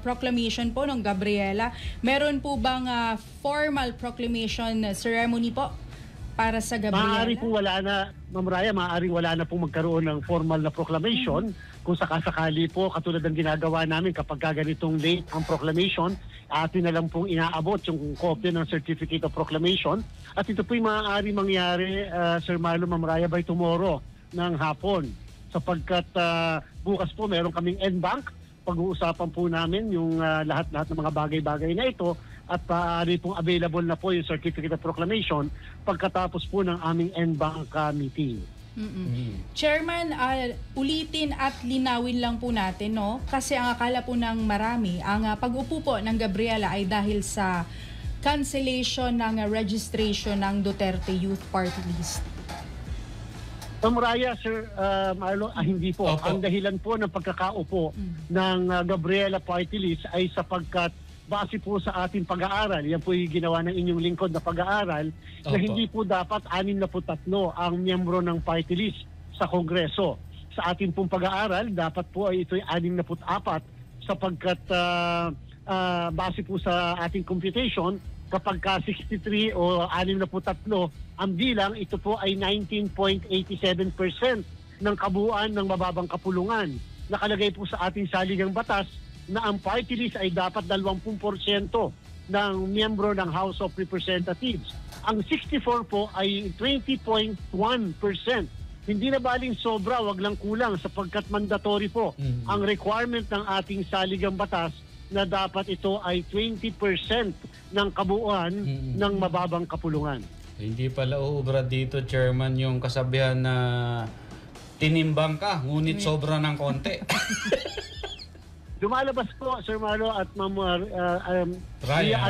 Proclamation po ng Gabriela. Meron po bang formal proclamation ceremony po para sa Gabriela? Maaari po wala na, Ma'am Raya, maaaring wala na pong magkaroon ng formal na proclamation. Kung sakasakali po, katulad ng ginagawa namin kapag ganitong late ang proclamation, atin na lang pong inaabot yung copy ng Certificate of Proclamation. At ito po'y maaari mangyari, Sir Marlo, Ma'am Raya, by tomorrow ng hapon. Sapagkat bukas po meron kaming NBank. Pag-uusapan po namin yung lahat-lahat ng mga bagay-bagay na ito at maaari pong available na po yung Certificate of Proclamation pagkatapos po ng aming NBank meeting. Chairman, ulitin at linawin lang po natin, no? Kasi ang akala po ng marami, ang pag-upo po ng Gabriela ay dahil sa cancellation ng registration ng Duterte Youth Party List. Ma'am Raya, Sir Marlo, hindi po. Opo. Ang dahilan po ng pagkakaupo ng Gabriela Party List ay sapagkat base po sa ating pag-aaral, yan po yung ginawa ng inyong lingkod na pag-aaral, na Opo. hindi po dapat 63 ang miyembro ng party list sa Kongreso. Sa ating pong pag-aaral, dapat po ay ito'y 64 sapagkat base po sa ating computation, kapag ka 63 o 63 ang bilang, ito po ay 19.87% ng kabuuan ng mababang kapulungan. Nakalagay po sa ating saligang batas na ang party list ay dapat 20% ng miyembro ng House of Representatives. Ang 64 po ay 20.1%. Hindi na baling sobra, wag lang kulang sapagkat mandatory po ang requirement ng ating saligang batas na dapat ito ay 20% ng kabuuan ng mababang kapulungan. Hindi pala uubra dito, Chairman, yung kasabihan na tinimbang ka, ngunit sobra ng konti. Lumalabas po, Sir Marlo at Ma'am Raya.